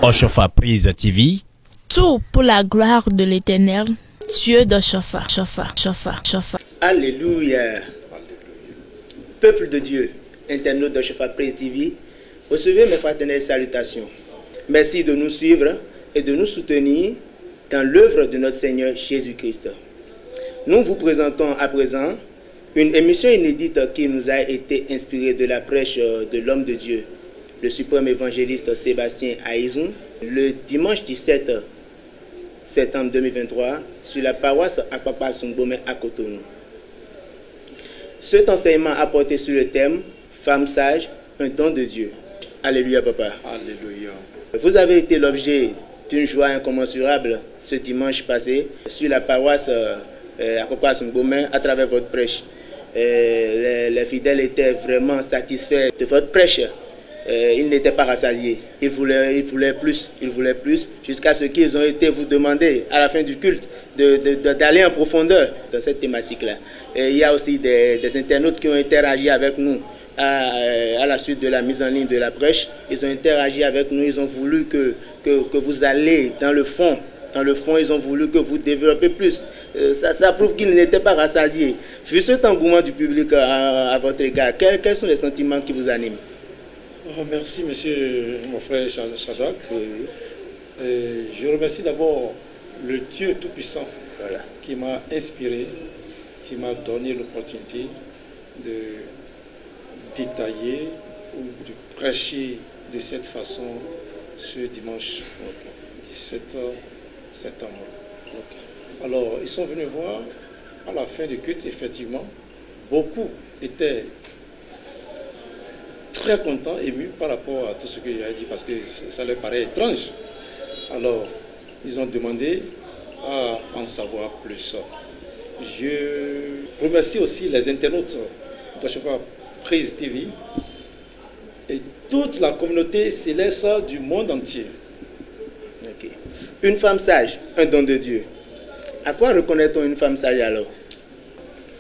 Oshofa Prise TV. Tout pour la gloire de l'Éternel, Dieu d'Oshofa. Alléluia. Peuple de Dieu, internaute d'Oshofa Prise TV, recevez mes fraternelles salutations. Merci de nous suivre et de nous soutenir dans l'œuvre de notre Seigneur Jésus-Christ. Nous vous présentons à présent une émission inédite qui nous a été inspirée de la prêche de l'homme de Dieu, le suprême évangéliste Sébastien Aïzoun, le dimanche 17 septembre 2023 sur la paroisse Akpakpa Songbomé à Cotonou. Cet enseignement a porté sur le thème « Femme sage, un don de Dieu ». Alléluia, papa. Alléluia. Vous avez été l'objet d'une joie incommensurable ce dimanche passé sur la paroisse Akpakpa Songbomé à travers votre prêche. Les fidèles étaient vraiment satisfaits de votre prêche. Ils n'étaient pas rassasiés. Ils voulaient plus, jusqu'à ce qu'ils ont été vous demander à la fin du culte d'aller en profondeur dans cette thématique-là. Il y a aussi des internautes qui ont interagi avec nous à la suite de la mise en ligne de la prêche. Ils ont interagi avec nous, ils ont voulu que vous allez dans le fond. Dans le fond, ils ont voulu que vous développez plus. Ça prouve qu'ils n'étaient pas rassasiés. Vu cet engouement du public à votre égard, quels sont les sentiments qui vous animent? Oh, merci, monsieur, mon frère Shadrach. Je remercie d'abord le Dieu Tout-Puissant qui m'a inspiré, qui m'a donné l'opportunité de détailler ou de prêcher de cette façon ce dimanche 17 septembre. Alors, ils sont venus voir à la fin du culte, effectivement, beaucoup étaient très contents, émus par rapport à tout ce qu'il a dit, parce que ça leur paraît étrange. Alors, ils ont demandé à en savoir plus. Je remercie aussi les internautes d'Oshofa Prise TV et toute la communauté céleste du monde entier. Okay. Une femme sage, un don de Dieu. À quoi reconnaît-on une femme sage alors?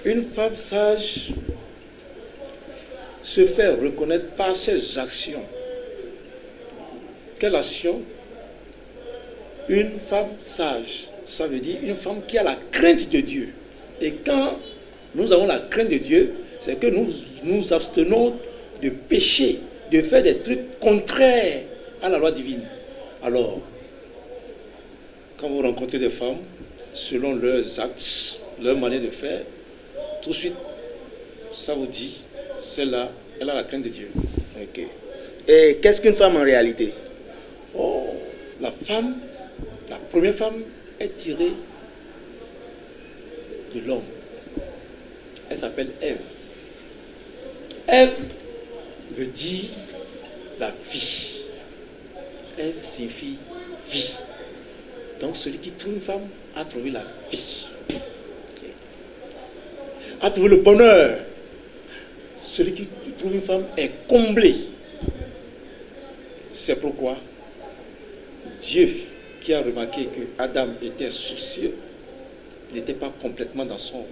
Une femme sage se faire reconnaître par ses actions. Quelle action? Une femme sage, ça veut dire une femme qui a la crainte de Dieu. Et quand nous avons la crainte de Dieu, c'est que nous nous abstenons de pécher, de faire des trucs contraires à la loi divine. Alors, quand vous rencontrez des femmes, selon leurs actes, leur manière de faire, tout de suite, ça vous dit, celle-là, elle a la crainte de Dieu. Okay. Et qu'est-ce qu'une femme en réalité? Oh, la femme, la première femme est tirée de l'homme. Elle s'appelle Ève. Ève veut dire la vie. Ève signifie vie. Donc celui qui trouve une femme a trouvé la vie. A trouvé le bonheur. Celui qui trouve une femme est comblé. C'est pourquoi Dieu, qui a remarqué que Adam était soucieux, n'était pas complètement dans son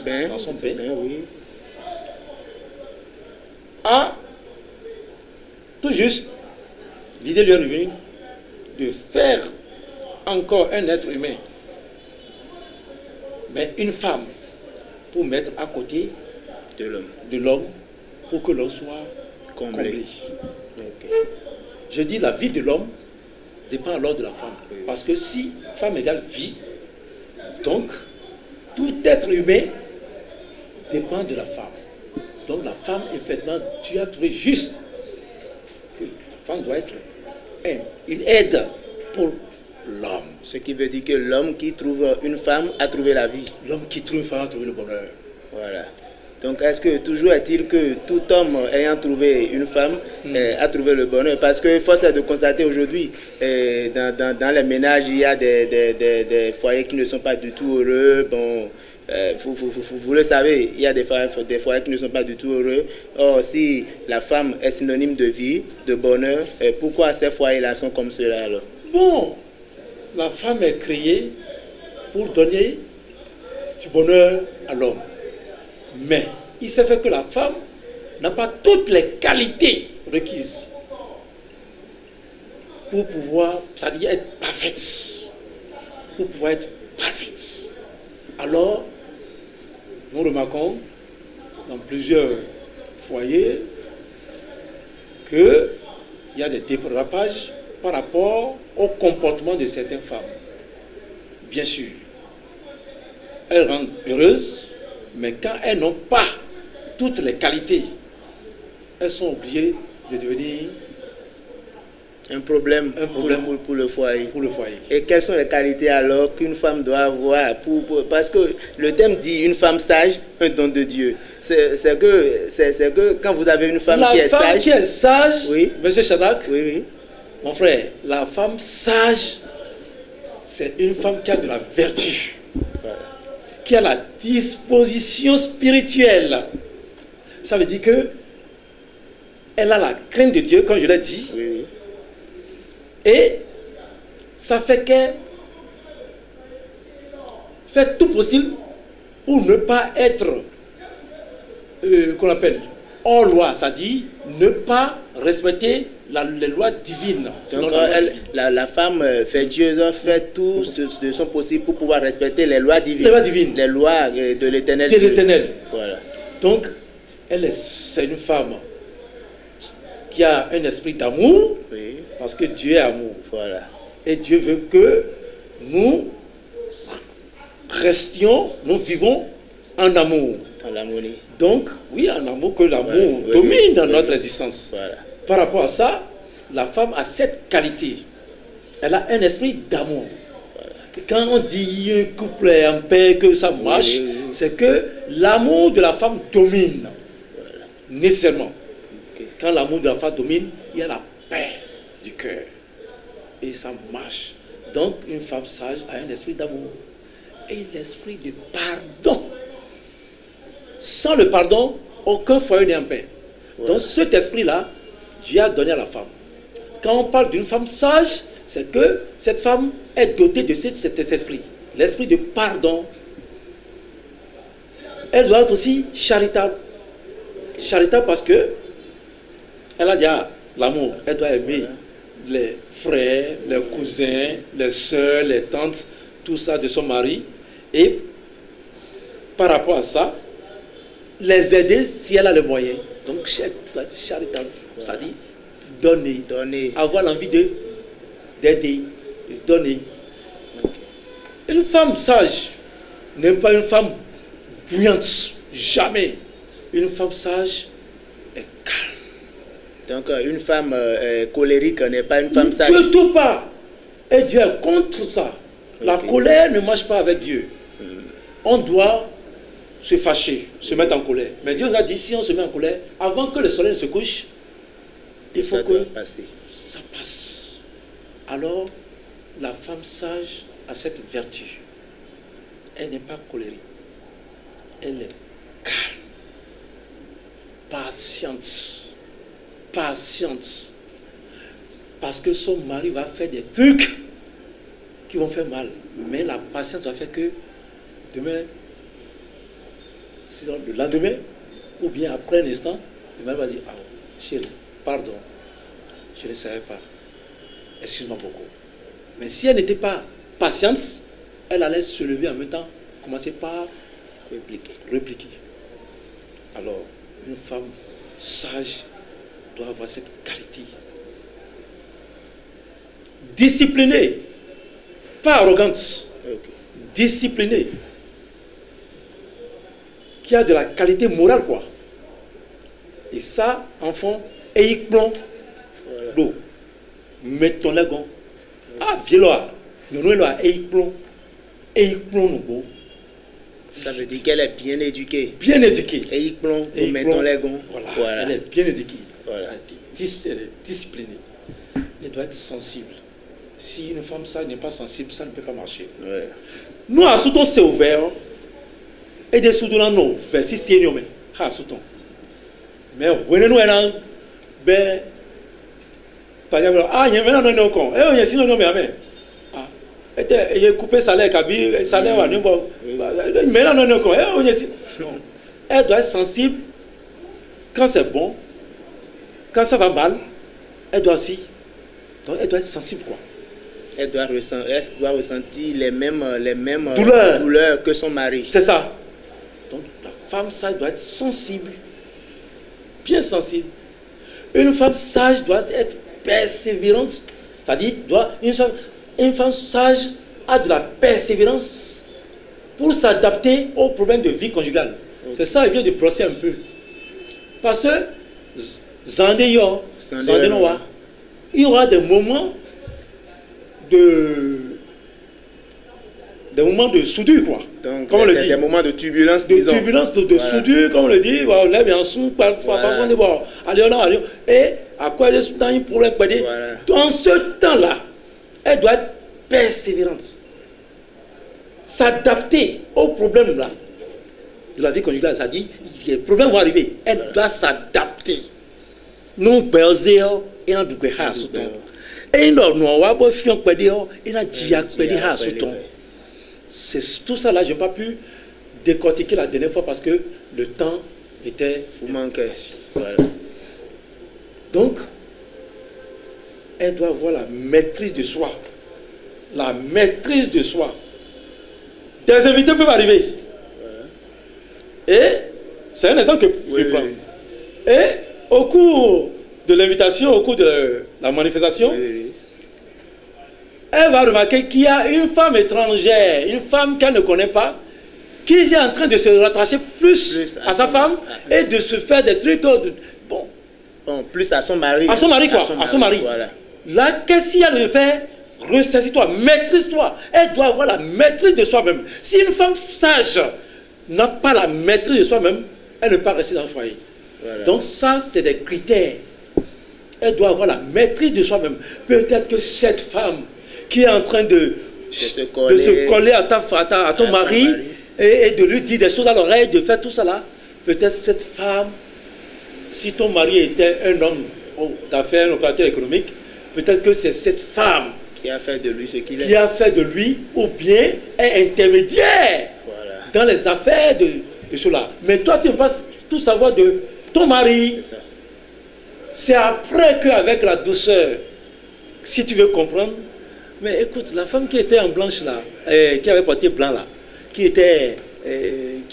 bain, oui. A tout juste, l'idée lui est revenue de faire encore un être humain, mais une femme, pour mettre à côté de l'homme, pour que l'homme soit comblé. Okay. Je dis la vie de l'homme dépend alors de la femme. Oui. Parce que si femme égale vie, donc tout être humain dépend de la femme. Donc la femme, effectivement, tu as trouvé juste que la femme doit être une aide pour l'homme. Ce qui veut dire que l'homme qui trouve une femme a trouvé la vie. L'homme qui trouve une femme a trouvé le bonheur. Voilà. Donc est-ce que toujours est-il que tout homme ayant trouvé une femme a trouvé le bonheur? Parce que force est de constater aujourd'hui, dans les ménages, il y a des foyers qui ne sont pas du tout heureux. Bon, vous le savez, il y a des foyers qui ne sont pas du tout heureux. Or, si la femme est synonyme de vie, de bonheur, pourquoi ces foyers-là sont comme cela alors? Bon, la femme est créée pour donner du bonheur à l'homme. Mais il s'est fait que la femme n'a pas toutes les qualités requises pour pouvoir, c'est-à-dire être parfaite. Pour pouvoir être parfaite. Alors, nous remarquons dans plusieurs foyers qu'il y a des dérapages par rapport au comportement de certaines femmes. Bien sûr, elles rendent heureuses, mais quand elles n'ont pas toutes les qualités, elles sont obligées de devenir un problème pour le foyer. Et quelles sont les qualités alors qu'une femme doit avoir parce que le thème dit une femme sage, un don de Dieu. C'est que quand vous avez une femme qui est sage, oui, Monsieur Shadrach, oui, oui. Mon frère, la femme sage, c'est une femme qui a de la vertu, voilà, qui a la disposition spirituelle. Ça veut dire que elle a la crainte de Dieu, comme je l'ai dit. Oui, oui. Et ça fait qu'elle fait tout possible pour ne pas être, qu'on appelle, hors loi, c'est-à-dire ne pas respecter les lois divines. Donc la femme vertueuse fait tout de son possible pour pouvoir respecter les lois divines. Les lois divines. Les lois de l'Éternel. De l'Éternel. Voilà. Donc, c'est une femme qui a un esprit d'amour, oui, parce que Dieu est amour. Voilà. Et Dieu veut que nous restions, nous vivons en amour. En l'harmonie. Donc, oui, en amour, que l'amour domine dans notre existence. Voilà. Par rapport à ça, la femme a cette qualité. Elle a un esprit d'amour. Voilà. Et quand on dit un couple est en paix, que ça marche, c'est que l'amour de la femme domine. Voilà. Nécessairement. Quand l'amour de la femme domine, il y a la paix du cœur. Et ça marche. Donc, une femme sage a un esprit d'amour. Et l'esprit de pardon. Sans le pardon, aucun foyer n'est en paix. Voilà. Donc, cet esprit-là, Dieu a donné à la femme. Quand on parle d'une femme sage, c'est que cette femme est dotée de cet esprit. L'esprit de pardon. Elle doit être aussi charitable. Charitable parce que elle a déjà l'amour. Elle doit aimer les frères, les cousins, les soeurs, les tantes, tout ça de son mari. Et par rapport à ça, les aider si elle a les moyens. Donc, elle doit être charitable. C'est-à-dire donner. Avoir l'envie d'aider, de donner. Okay. Une femme sage n'est pas une femme bruyante. Jamais. Une femme sage est calme. Donc, une femme colérique n'est pas une femme sage. Du tout pas. Et Dieu est contre ça. Okay. La colère ne marche pas avec Dieu. On doit se fâcher, se mettre en colère. Mais Dieu nous a dit, si on se met en colère, avant que le soleil ne se couche, il faut que ça passe. Alors, la femme sage a cette vertu. Elle n'est pas colérique. Elle est calme. Patiente. Parce que son mari va faire des trucs qui vont faire mal. Mais la patience va faire que demain, sinon le lendemain, ou bien après un instant, le mari va dire, ah, chérie, pardon, je ne savais pas. Excuse-moi beaucoup. Mais si elle n'était pas patiente, elle allait se lever en même temps, commencer par répliquer. Alors, une femme sage doit avoir cette qualité. Disciplinée, pas arrogante, disciplinée, qui a de la qualité morale, quoi. Et ça, enfant, et il plomb l'eau. Mettons les gants. Ah, viens-là. Nous, là, et il plomb. Et il plomb nous beau. Ça veut dire qu'elle est bien éduquée. Bien éduquée. Et il plomb, mettons les gants. Voilà. Elle est bien éduquée. Voilà. Elle est disciplinée. Elle doit être sensible. Si une femme sage n'est pas sensible, ça ne peut pas marcher. Ouais. Nous, à Souton, c'est ouvert. Et des Soudan, non. Versi, c'est nous, mais. À Souton. Mais, nous, ben. Par exemple, ah, il y a maintenant un con. Eh, il y a sinon, non, mais, ah. Il a coupé salaire, salaire, maintenant, non, con. Eh, elle doit être sensible quand c'est bon. quand ça va mal, elle doit aussi, donc elle doit être sensible, quoi. Elle doit ressentir les mêmes douleurs que son mari. C'est ça. Donc la femme sage doit être sensible, bien sensible. Une femme sage doit être persévérante, c'est-à-dire une femme sage a de la persévérance pour s'adapter aux problèmes de vie conjugale. Okay. C'est ça, il vient de procès un peu. Parce que il y aura des moments de soudure, quoi. Donc, comme on le dit. Des moments de turbulence, de soudure, comme on le dit. On lève un son, allez. Et à quoi il y a un problème. Dans ce temps-là, elle doit être persévérante. S'adapter aux problèmes là de la vie conjugale. Ça dit, les problèmes vont arriver. Elle doit s'adapter. Nous, Belzéo, et nous, et c'est tout ça là, je n'ai pas pu décortiquer la dernière fois parce que le temps était vous manquait. Voilà. Donc, elle doit avoir la maîtrise de soi. La maîtrise de soi. Des invités peuvent arriver. Voilà. Et c'est un exemple que je prends. Et au cours de l'invitation, au cours de la manifestation, elle va remarquer qu'il y a une femme étrangère, une femme qu'elle ne connaît pas, qui est en train de se rattacher plus à sa femme et de se faire des trucs. Bon, plus à son mari. À son mari, quoi. À son mari. Voilà. Là, qu'est-ce qu'il y a de faire? Ressaisis-toi, maîtrise-toi. Elle doit avoir la maîtrise de soi-même. Si une femme sage n'a pas la maîtrise de soi-même, elle ne peut pas rester dans le foyer. Voilà. Donc ça, c'est des critères. Elle doit avoir la maîtrise de soi-même. Peut-être que cette femme qui est en train de se coller à ton mari et de lui dire des choses à l'oreille, de faire tout ça là, peut-être cette femme, si ton mari était un homme d'affaires, un opérateur économique, peut-être que c'est cette femme qui a fait de lui ce qu'il est. Qui a fait de lui, ou bien est intermédiaire dans les affaires de cela. Mais toi, tu ne peux pas tout savoir de ton mari. C'est après qu'avec la douceur, si tu veux comprendre, mais écoute, la femme qui était en blanche là, qui avait porté blanc là, qui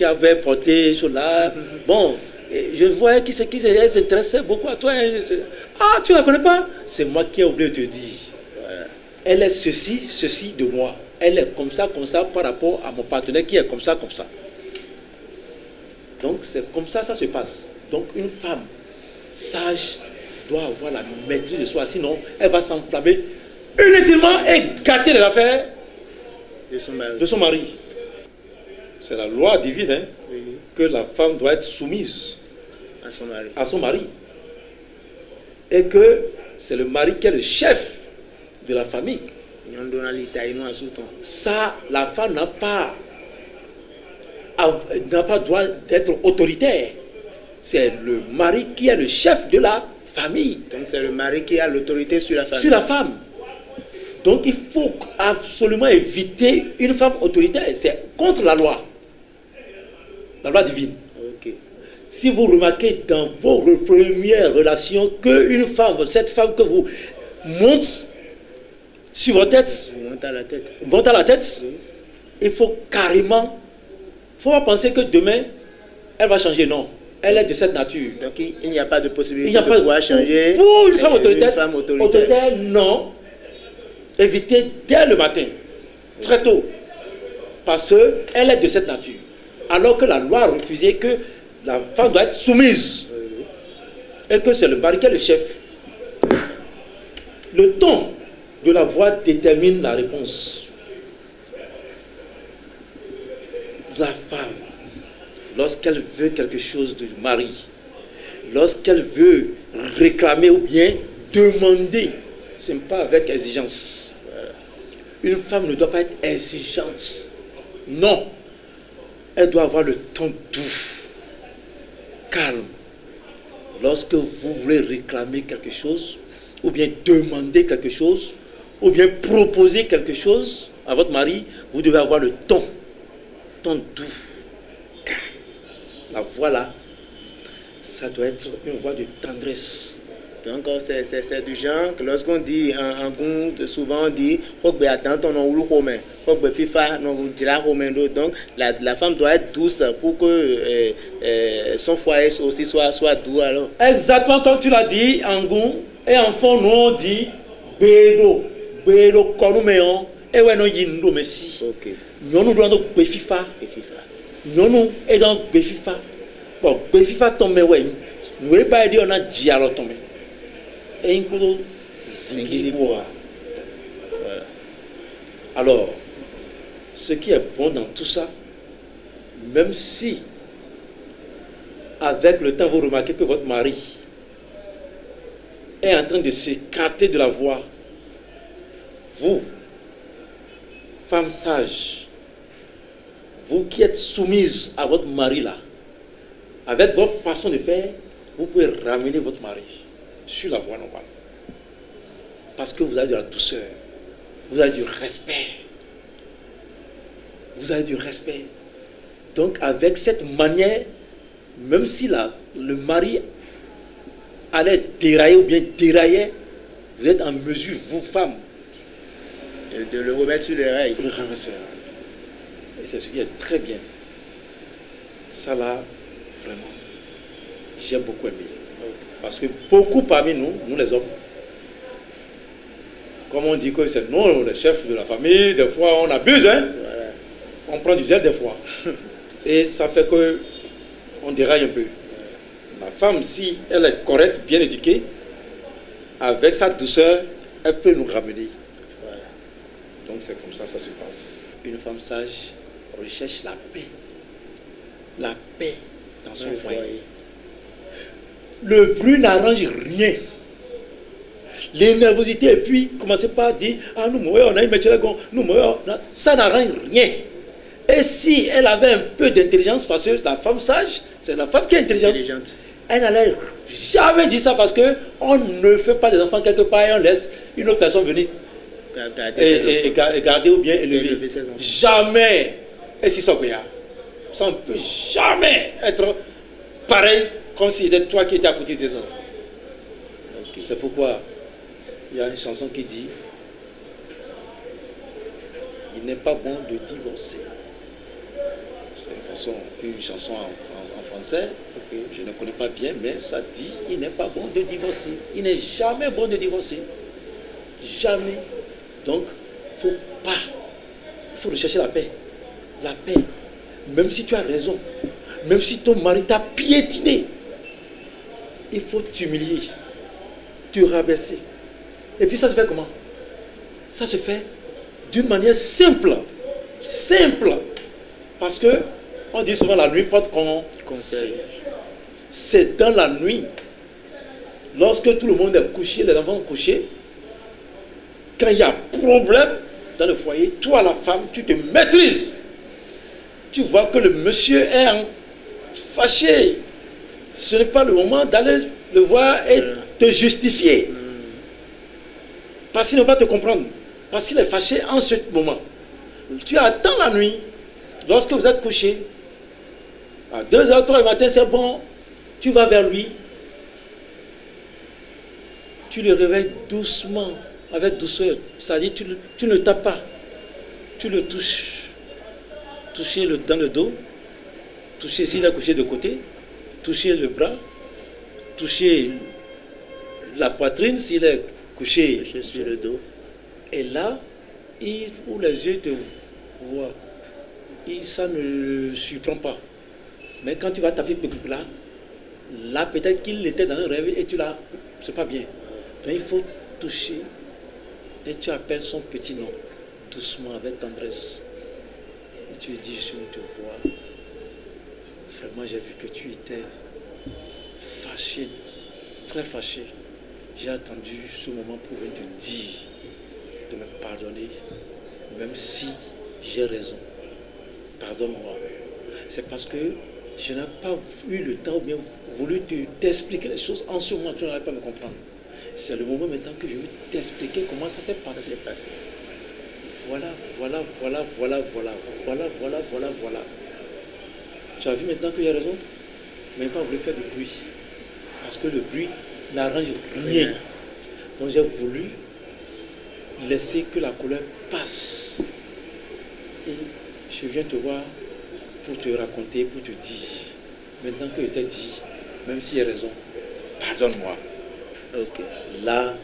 avait porté cela, bon, je voyais qu'elle s'intéressait beaucoup à toi. Ah, tu ne la connais pas? C'est moi qui ai oublié de te dire. Voilà. Elle est ceci de moi. Elle est comme ça par rapport à mon partenaire qui est comme ça. Donc c'est comme ça se passe. Donc une femme sage doit avoir la maîtrise de soi, sinon elle va s'enflammer inutilement et gâter les affaires de son mari. C'est la loi divine, hein, que la femme doit être soumise à son mari. Et que c'est le mari qui est le chef de la famille. Ça, la femme n'a pas droit d'être autoritaire. C'est le mari qui est le chef de la famille. Donc c'est le mari qui a l'autorité sur la famille. Sur la femme. Donc il faut absolument éviter une femme autoritaire. C'est contre la loi divine. Okay. Si vous remarquez dans vos premières relations qu'une femme, cette femme que vous monte sur votre tête, monte à la tête, oui. Il faut carrément, il ne faut pas penser que demain elle va changer, non. Elle est de cette nature. Donc il n'y a pas de possibilité de pouvoir changer. Pour une femme autoritaire, non. Évitez dès le matin, très tôt, parce qu'elle est de cette nature. Alors que la loi a refusé que la femme doit être soumise. Et que c'est le mari qui est le chef. Le ton de la voix détermine la réponse. La femme, lorsqu'elle veut quelque chose du mari, lorsqu'elle veut réclamer ou bien demander, ce n'est pas avec exigence. Une femme ne doit pas être exigeante. Non. Elle doit avoir le ton doux, calme. Lorsque vous voulez réclamer quelque chose, ou bien demander quelque chose, ou bien proposer quelque chose à votre mari, vous devez avoir le ton doux, calme. La voix là, ça doit être une voix de tendresse. Donc c'est du genre que lorsqu'on dit en goût, souvent on dit faut que attends ton nom ou romain, faut que FIFA non dira romain. Donc la femme doit être douce pour que son foyer aussi soit doux alors. Exactement comme tu l'as dit en goût et en fond nous on dit bédo quand nous mettons et ouais non yindo messi. OK. Nous doit donc FIFA Et FIFA. Nous et donc FIFA. Bon FIFA tombe ouais. Nous est pas dit on a dialo tombe. Et un coup Voilà. Alors, ce qui est bon dans tout ça, même si avec le temps vous remarquez que votre mari est en train de s'écarter de la voie, vous, femme sage, vous qui êtes soumise à votre mari là, avec votre façon de faire, vous pouvez ramener votre mari sur la voie normale. Parce que vous avez de la douceur, vous avez du respect. Vous avez du respect. Donc avec cette manière, même si le mari allait dérailler ou bien dérailler, vous êtes en mesure, vous femmes, De le remettre sur les rails. de le remettre sur les rails. Et c'est ce qui est très bien. Ça là, vraiment, j'ai beaucoup aimé. Parce que beaucoup parmi nous, nous les hommes, comme on dit que c'est nous les chefs de la famille, des fois on abuse, hein? Voilà. On prend du zèle des fois. Et ça fait que on déraille un peu. La femme, si elle est correcte, bien éduquée, avec sa douceur, elle peut nous ramener. Voilà. Donc c'est comme ça que ça se passe. Une femme sage recherche la paix. La paix dans son foyer. Le bruit n'arrange rien. Les nervosités, et puis commencez pas à dire ah nous on a une métier nous ça n'arrange rien. Et si elle avait un peu d'intelligence, parce que la femme sage, c'est la femme qui est intelligente. Elle n'allait jamais dire ça parce que on ne fait pas des enfants quelque part et on laisse une autre personne venir et garder ou bien élever ses enfants. Jamais. Et si ça ne peut jamais être pareil comme si c'était toi qui étais à côté de tes enfants. Okay. C'est pourquoi il y a une chanson qui dit il n'est pas bon de divorcer. C'est une chanson en français, okay. Je ne connais pas bien, mais ça dit il n'est pas bon de divorcer. Il n'est jamais bon de divorcer. Jamais. Donc, il faut rechercher la paix. La paix. Même si tu as raison, même si ton mari t'a piétiné, il faut t'humilier, te rabaisser. Et puis ça se fait comment? Ça se fait d'une manière simple. Simple. Parce que on dit souvent la nuit porte conseil. C'est dans la nuit, lorsque tout le monde est couché, les enfants sont couchés, quand il y a problème dans le foyer, toi la femme, tu te maîtrises. Tu vois que le monsieur est fâché. Ce n'est pas le moment d'aller le voir et te justifier. Parce qu'il ne va pas te comprendre. Parce qu'il est fâché en ce moment. Tu attends la nuit, lorsque vous êtes couché, à 2h, 3h du matin, c'est bon, tu vas vers lui. Tu le réveilles doucement, avec douceur. C'est-à-dire, tu ne le tapes pas. Tu le touches. Toucher dans le dos, toucher s'il est couché de côté, toucher le bras, toucher la poitrine s'il est couché sur le dos. Et là, où les yeux te voient, ça ne surprend pas. Mais quand tu vas taper là peut-être qu'il était dans un rêve et tu l'as, c'est pas bien. Donc il faut toucher et tu appelles son petit nom, doucement, avec tendresse. Et tu lui dis, je te vois, vraiment j'ai vu que tu étais fâché, très fâché. J'ai attendu ce moment pour te dire de me pardonner, même si j'ai raison. Pardonne-moi. C'est parce que je n'ai pas eu le temps ou bien voulu t'expliquer les choses. En ce moment, tu n'allais pas me comprendre. C'est le moment maintenant que je vais t'expliquer comment ça s'est passé. Voilà. Tu as vu maintenant que j'ai raison, mais pas voulu faire du bruit. Parce que le bruit n'arrange rien. Donc j'ai voulu laisser que la colère passe. Et je viens te voir pour te raconter, pour te dire, maintenant que je t'ai dit, même s'il y a raison, pardonne-moi. Ok. Là,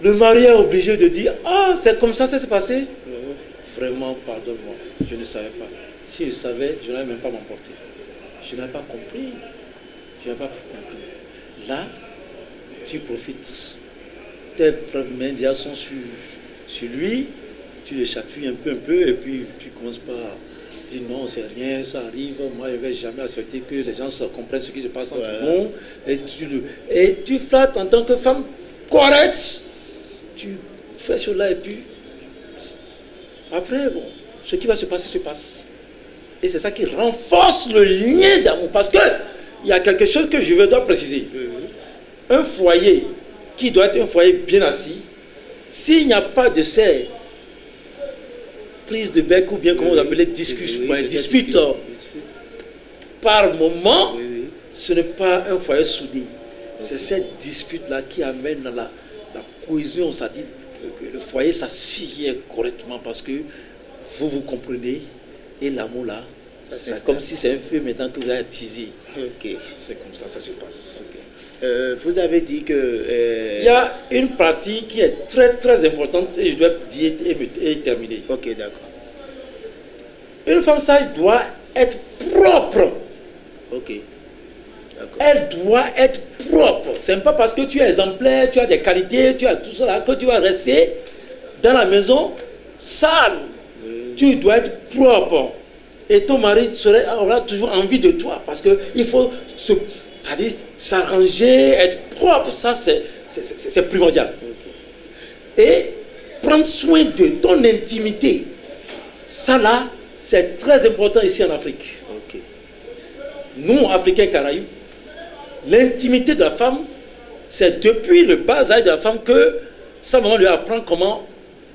le mari est obligé de dire, ah, c'est comme ça s'est passé. Vraiment, pardonne-moi, je ne savais pas. Si je savais, je n'aurais même pas m'emporté. Je n'avais pas compris. Je n'avais pas compris. Là, tu profites. Tes mains déjà sont sur lui, tu le chatouilles un peu, et puis tu commences par dire non, c'est rien, ça arrive, moi je ne vais jamais accepter que les gens comprennent ce qui se passe entre nous. Et tu flattes en tant que femme correcte, tu fais cela, et puis après, bon, ce qui va se passer se passe. Et c'est ça qui renforce le lien d'amour, parce que il y a quelque chose que je dois préciser. Un foyer qui doit être un foyer bien assis, s'il n'y a pas de ces prises de bec ou bien comment vous appelez dispute par moment, ce n'est pas un foyer soudé. C'est cette dispute-là qui amène la cohésion, c'est-à-dire que le foyer s'assied correctement parce que vous comprenez et l'amour là, c'est comme si c'est un feu maintenant que vous avez attisé. C'est comme ça se passe. Vous avez dit que... Il y a une partie qui est très très importante et je dois dire et terminer. Ok, d'accord. Une femme sage doit être propre. Ok. Elle doit être propre. Ce n'est pas parce que tu es exemplaire, tu as des qualités, tu as tout cela, que tu vas rester dans la maison sale. Tu dois être propre. Et ton mari aura toujours envie de toi. Parce qu'il faut s'arranger, être propre. Ça, c'est primordial. Et prendre soin de ton intimité. Ça là, c'est très important ici en Afrique. Nous, Africains Caraïbes, l'intimité de la femme, c'est depuis le bas âge de la femme que sa maman lui apprend comment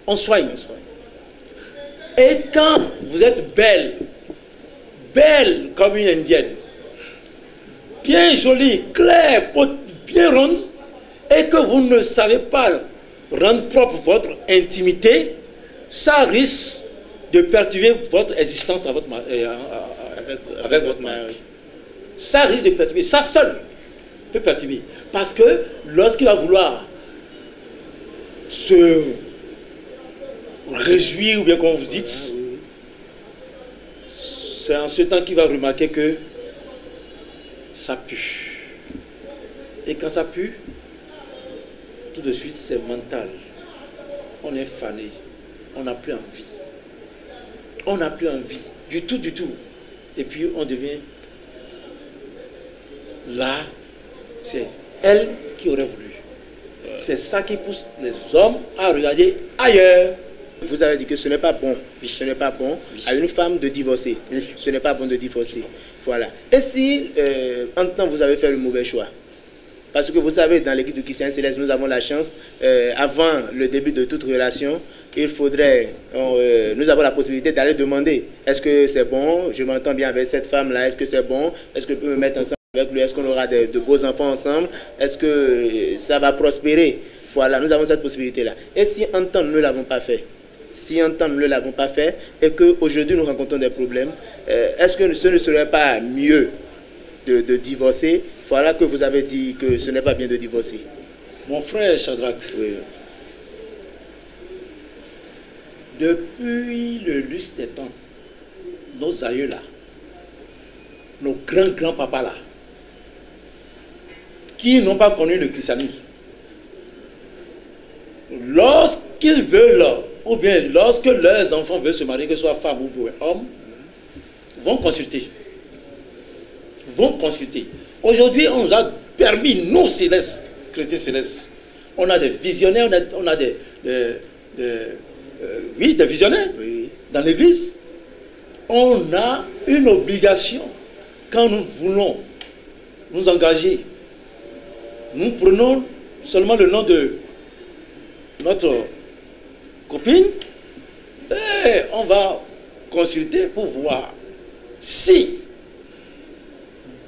on soigne. Et quand vous êtes belle comme une indienne, bien jolie, claire, bien ronde, et que vous ne savez pas rendre propre votre intimité, ça risque de perturber votre existence avec votre mari. Ça risque de perturber, ça seul peut perturber. Parce que lorsqu'il va vouloir se réjouir, ou bien comme vous dites, c'est en ce temps qu'il va remarquer que ça pue. Et quand ça pue, tout de suite c'est mental. On est fané, on n'a plus envie. On n'a plus envie, du tout. Et puis on devient... Là, c'est elle qui aurait voulu. C'est ça qui pousse les hommes à regarder ailleurs. Vous avez dit que ce n'est pas bon. Ce n'est pas bon à une femme de divorcer. Ce n'est pas bon de divorcer. Voilà. Et si, en temps, vous avez fait le mauvais choix? Parce que vous savez, dans l'équipe de Christian Céleste, nous avons la chance, avant le début de toute relation, il faudrait, nous avons la possibilité d'aller demander, est-ce que c'est bon, je m'entends bien avec cette femme-là, est-ce que c'est bon, est-ce que je peux me mettre ensemble avec lui, est-ce qu'on aura de beaux enfants ensemble, est-ce que ça va prospérer? Voilà, nous avons cette possibilité-là. Et si en temps, nous ne l'avons pas fait, et qu'aujourd'hui nous rencontrons des problèmes, est-ce que ce ne serait pas mieux de divorcer? Voilà que vous avez dit que ce n'est pas bien de divorcer. Mon frère Shadrach, depuis le lustre des temps, nos aïeux là, nos grands-papas là, qui n'ont pas connu le christianisme, lorsqu'ils veulent, ou bien lorsque leurs enfants veulent se marier, que ce soit femme ou homme, vont consulter. Aujourd'hui, on nous a permis, nous célestes, chrétiens célestes, on a des visionnaires, on a des visionnaires dans l'église. On a une obligation, quand nous voulons nous engager, nous prenons seulement le nom de notre copine et on va consulter pour voir si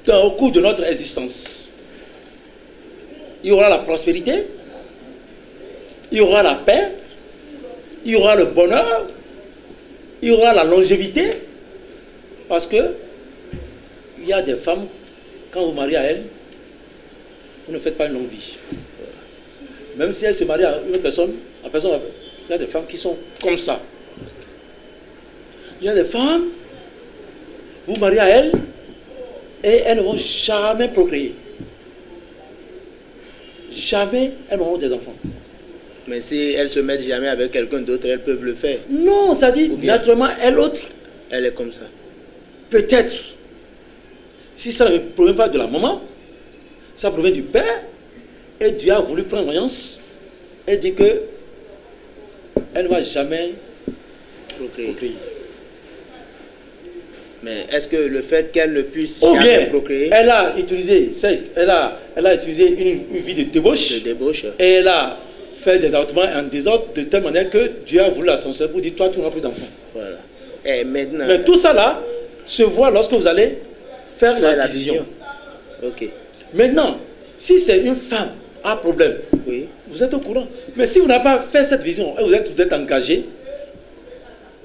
au cours de notre existence il y aura la prospérité, il y aura la paix, il y aura le bonheur, il y aura la longévité. Parce que il y a des femmes, quand vous mariez à elles, vous ne faites pas une longue vie. Même si elles se marient à une personne, la personne va faire. Il y a des femmes qui sont comme ça. Il y a des femmes, vous mariez à elles, et elles ne vont jamais procréer. Jamais elles n'auront des enfants. Mais si elles se mettent jamais avec quelqu'un d'autre, elles peuvent le faire. Non, ça dit, naturellement, elle autre, Elle est comme ça. peut-être, si ça ne provient pas de la maman, ça provient du père, et Dieu a voulu prendre alliance, et dit que elle ne va jamais procréer. Mais est-ce que le fait qu'elle ne puisse Ou jamais bien, procréer, elle a utilisé une vie de débauche, et elle a fait des avortements en désordre de telle manière que Dieu a voulu la censurer pour dire toi tu n'auras plus d'enfants. voilà. Et maintenant, Mais tout ça là se voit lorsque vous allez faire la vision. Ok. Maintenant, si c'est une femme à problème, Oui. vous êtes au courant. Mais si vous n'avez pas fait cette vision et vous êtes engagé,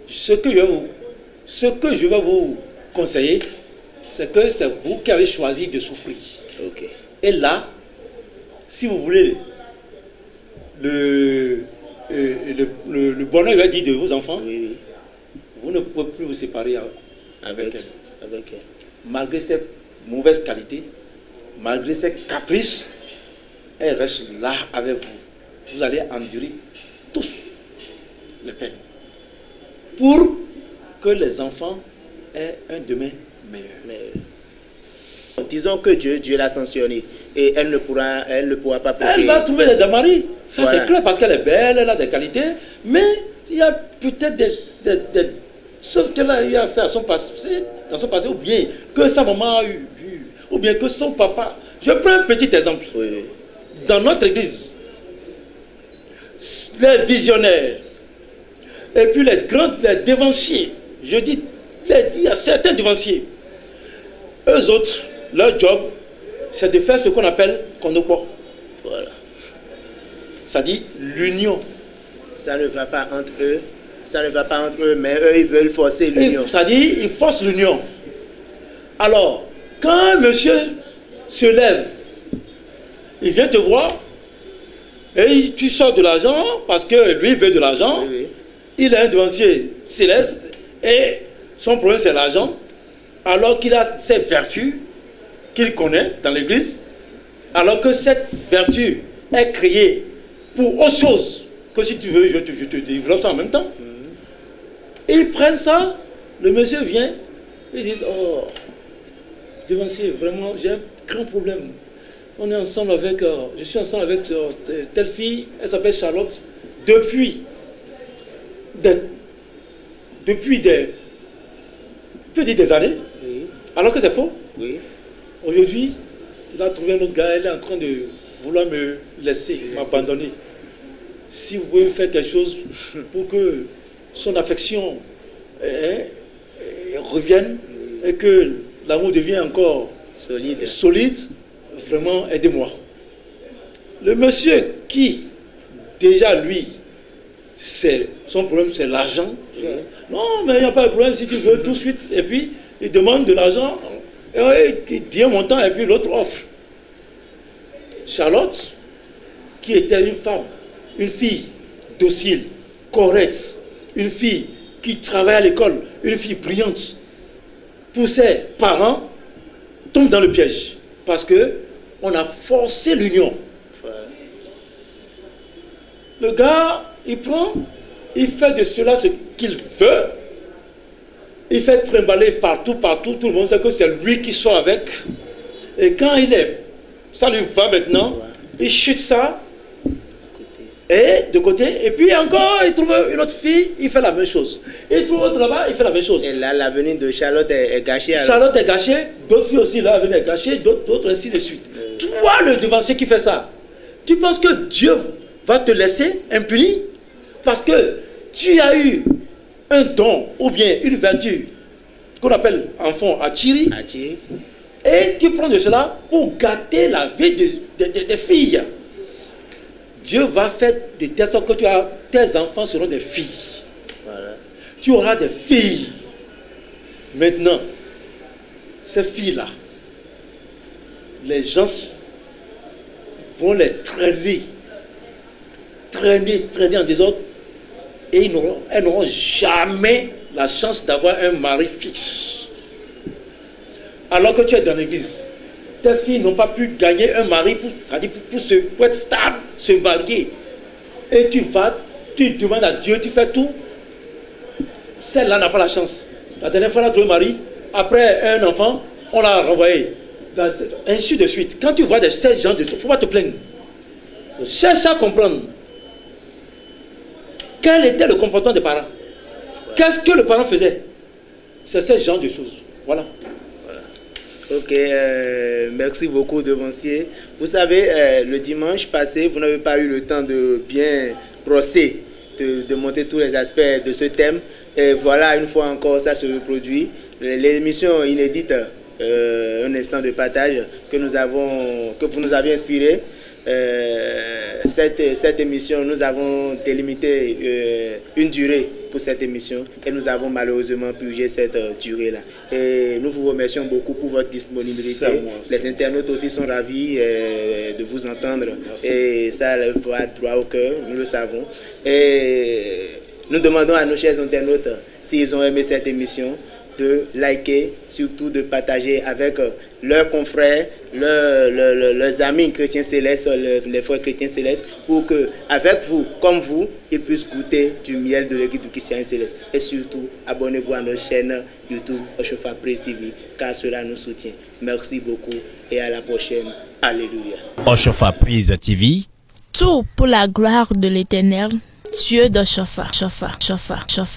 ce que je vais vous conseiller, c'est que c'est vous qui avez choisi de souffrir. Ok. Et là, si vous voulez le bonheur, il a dit de vos enfants, Oui, oui. vous ne pouvez plus vous séparer avec elle. Avec elle. Malgré ses mauvaises qualités, malgré ses caprices, elle reste là avec vous. Vous allez endurer tous les peines pour que les enfants aient un demain meilleur. Mais, disons que Dieu l'a sanctionné et elle ne pourra pas procréer. Elle va trouver des maris, ça Voilà. c'est clair, parce qu'elle est belle, elle a des qualités, mais il y a peut-être des choses qu'elle a eu à faire dans son passé, ou bien que sa maman a eu, ou bien que son papa. Je prends un petit exemple. Oui, oui. Dans notre église, les visionnaires, et puis les dévanciers, je dis, il y a certains dévanciers, eux autres, leur job, c'est de faire ce qu'on appelle konokpo. Voilà. Ça dit l'union. Ça ne va pas entre eux. Ça ne va pas entre eux, mais eux, ils veulent forcer l'union. Ça dit, ils forcent l'union. Alors, quand un monsieur se lève, il vient te voir, et tu sors de l'argent, parce que lui veut de l'argent, Oui, oui. il est un devancier céleste, et son problème c'est l'argent, alors qu'il a ses vertus qu'il connaît dans l'église, alors que cette vertu est créée pour autre chose que si tu veux, je te développe ça en même temps. Et ils prennent ça, le monsieur vient, ils disent, oh, devancier, vraiment, j'ai un grand problème. On est ensemble avec, je suis ensemble avec telle fille, elle s'appelle Charlotte, depuis des années, Oui. alors que c'est faux. Oui. Aujourd'hui, il a trouvé un autre gars, elle est en train de vouloir me laisser, m'abandonner. Si vous pouvez faire quelque chose pour que son affection revienne et que l'amour devienne encore solide, vraiment aidez-moi. Le monsieur qui, déjà lui, son problème c'est l'argent. Non, mais il n'y a pas de problème si tu veux tout de suite. Et puis, il demande de l'argent, il dit un montant et puis l'autre offre. Charlotte, qui était une femme, une fille docile, correcte, une fille qui travaille à l'école, une fille brillante, pour ses parents, tombe dans le piège. Parce que on a forcé l'union. Le gars, il prend, il fait de cela ce qu'il veut. Il fait trimballer partout, tout le monde sait que c'est lui qui sort avec. Et quand ça lui va maintenant, il chute ça, et de côté, et puis encore, il trouve une autre fille, il fait la même chose. Il trouve autre là-bas, il fait la même chose. Et là, l'avenir de Charlotte est gâché. Alors. Charlotte est gâchée, d'autres filles aussi, là, l'avenir est gâché, d'autres ainsi de suite. Toi, le devancier qui fait ça, tu penses que Dieu va te laisser impuni parce que tu as eu un don ou bien une vertu qu'on appelle en fond attiré, Et tu prends de cela pour gâter la vie des filles. Dieu va faire de telle sorte que tes enfants seront des filles. Voilà. Tu auras des filles. Maintenant, ces filles-là, les gens vont les traîner en désordre, et elles n'auront jamais la chance d'avoir un mari fixe. Alors que tu es dans l'église, tes filles n'ont pas pu gagner un mari pour être stable, se marier. Et tu demandes à Dieu, tu fais tout. Celle-là n'a pas la chance. La dernière fois, elle a trouvé un mari, après un enfant, on l'a renvoyé. Ainsi de suite. Quand tu vois ces gens de choses, il ne faut pas te plaindre. Cherche à comprendre. Quel était le comportement des parents? Qu'est-ce que le parent faisait? C'est ce genre de choses. Voilà. Ok, merci beaucoup, devancier. Vous savez, le dimanche passé, vous n'avez pas eu le temps de bien brosser, de monter tous les aspects de ce thème. Et voilà, une fois encore, ça se reproduit. L'émission inédite, un instant de partage que vous nous avez inspiré. Cette émission, nous avons délimité une durée pour cette émission et nous avons malheureusement purgé cette durée-là. Et nous vous remercions beaucoup pour votre disponibilité. Les internautes aussi sont ravis de vous entendre. Merci. Et ça leur va droit au cœur, nous le savons. Et nous demandons à nos chers internautes, s'ils ont aimé cette émission, de liker, surtout de partager avec leurs confrères, leurs amis chrétiens célestes, les frères chrétiens célestes, pour que, avec vous, comme vous, ils puissent goûter du miel de l'église du Christian céleste. Et surtout, abonnez-vous à notre chaîne YouTube Oshofa Praise TV, car cela nous soutient. Merci beaucoup et à la prochaine. Alléluia. Oshofa Praise TV. Tout pour la gloire de l'Éternel, Dieu d'Oshofa.